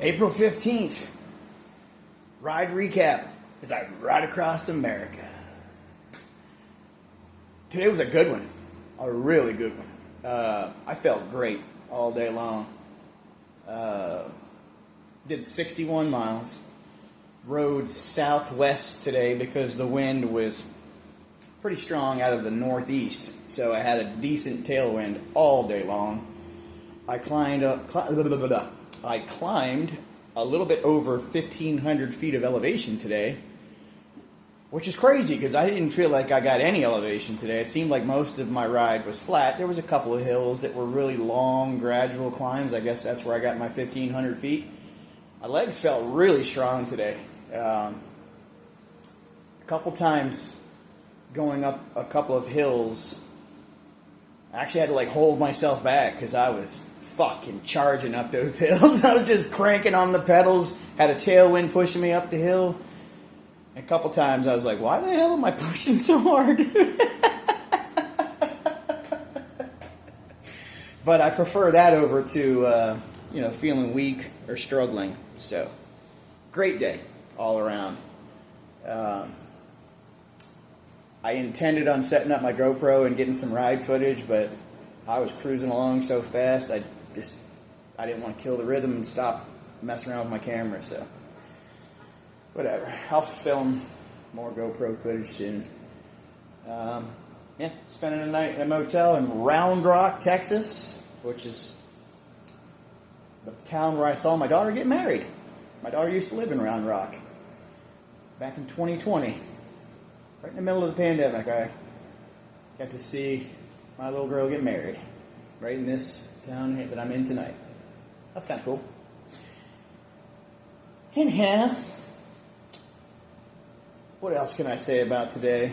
April 15th, ride recap as I ride across America. Today was a good one, a really good one. I felt great all day long. Did 61 miles. Rode southwest today because the wind was pretty strong out of the northeast, so I had a decent tailwind all day long. I climbed a little bit over 1,500 feet of elevation today, which is crazy because I didn't feel like I got any elevation today. It seemed like most of my ride was flat. There was a couple of hills that were really long, gradual climbs. I guess that's where I got my 1,500 feet. My legs felt really strong today. A couple times going up a couple of hills, I actually had to hold myself back because I was fucking charging up those hills. I was just cranking on the pedals, had a tailwind pushing me up the hill. A couple times I was like, why the hell am I pushing so hard? But I prefer that over to, feeling weak or struggling. So, great day all around. I intended on setting up my GoPro and getting some ride footage, but I was cruising along so fast, I didn't want to kill the rhythm and stop messing around with my camera, so whatever. I'll film more GoPro footage soon. Spending a night in a motel in Round Rock, Texas, which is the town where I saw my daughter get married. My daughter used to live in Round Rock back in 2020. Right in the middle of the pandemic, I got to see my little girl get married. Right in this town that I'm in tonight. That's kind of cool. Anyhow, what else can I say about today?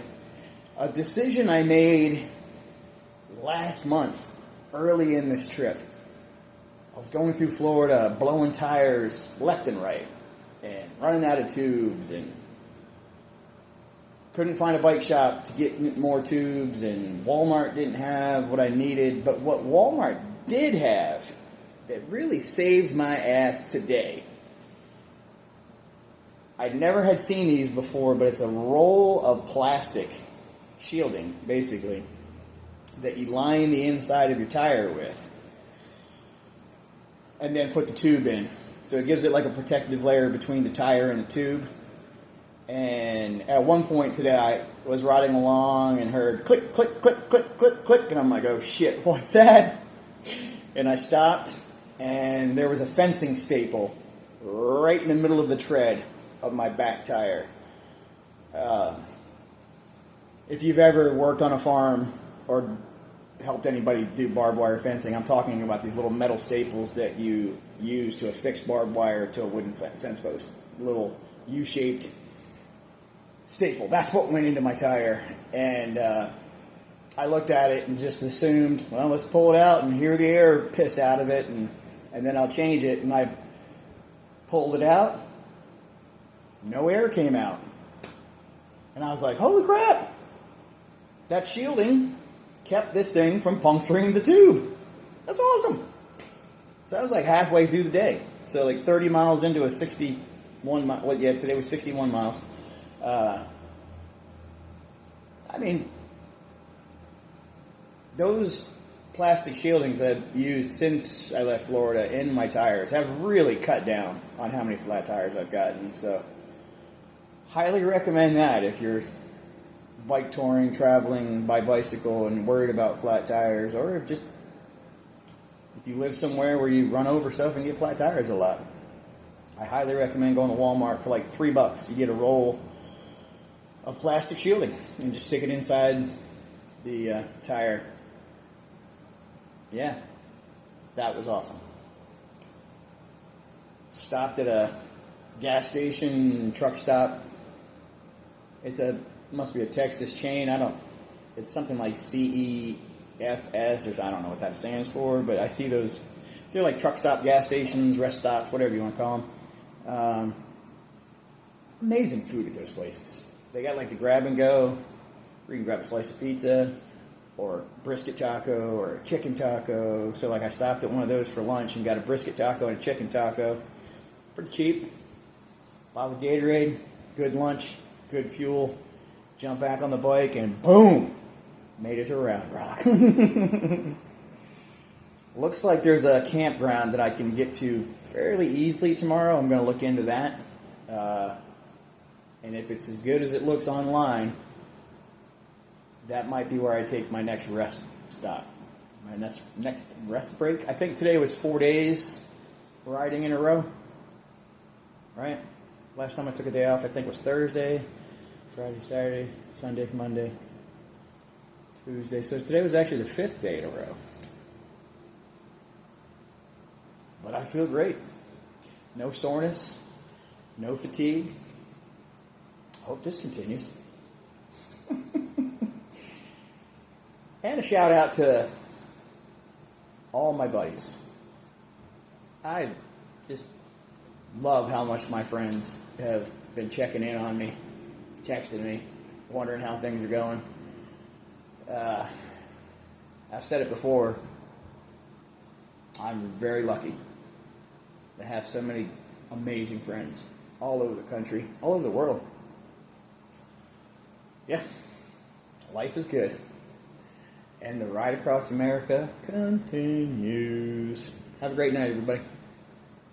A decision I made last month, early in this trip. I was going through Florida, blowing tires left and right, and running out of tubes, and couldn't find a bike shop to get more tubes, and Walmart didn't have what I needed. But what Walmart did have that really saved my ass today, I'd never had seen these before, but it's a roll of plastic shielding, basically, that you line the inside of your tire with, and then put the tube in. So it gives it like a protective layer between the tire and the tube. And at one point today, I was riding along and heard click, click, click, click, click, click. And I'm like, oh shit, what's that? And I stopped, and there was a fencing staple right in the middle of the tread of my back tire. If you've ever worked on a farm or helped anybody do barbed wire fencing, I'm talking about these little metal staples that you use to affix barbed wire to a wooden fence post. Little U-shaped staple. That's what went into my tire. And I looked at it and just assumed, well, let's pull it out and hear the air piss out of it, and then I'll change it. And I pulled it out. No air came out. And I was like, holy crap! That shielding kept this thing from puncturing the tube. That's awesome. So I was like halfway through the day. So 30 miles into a 61 mile. Well, yeah, today was 61 miles. Those plastic shieldings that I've used since I left Florida in my tires have really cut down on how many flat tires I've gotten. So, highly recommend that if you're bike touring, traveling by bicycle, and worried about flat tires, or if you live somewhere where you run over stuff and get flat tires a lot. I highly recommend going to Walmart for $3. You get a roll of plastic shielding and just stick it inside the tire. Yeah, that was awesome. Stopped at a gas station, truck stop. Must be a Texas chain. It's something like CEFS, or I don't know what that stands for, but I see those. They're like truck stop gas stations, rest stops, whatever you want to call them. Amazing food at those places. They got the grab and go, where you can grab a slice of pizza, or brisket taco, or a chicken taco. So I stopped at one of those for lunch and got a brisket taco and a chicken taco. Pretty cheap. Bottle of Gatorade, good lunch, good fuel. Jump back on the bike and boom! Made it to Round Rock. Looks like there's a campground that I can get to fairly easily tomorrow. I'm going to look into that. And if it's as good as it looks online, that might be where I take my next rest stop. My next rest break. I think today was 4 days riding in a row. Right? Last time I took a day off, I think, was Thursday, Friday, Saturday, Sunday, Monday, Tuesday. So today was actually the 5th day in a row. But I feel great. No soreness, no fatigue. Hope this continues. And a shout out to all my buddies. I just love how much my friends have been checking in on me, texting me, wondering how things are going. I've said it before. I'm very lucky to have so many amazing friends all over the country, all over the world. Yeah, life is good. And the ride across America continues. Have a great night, everybody.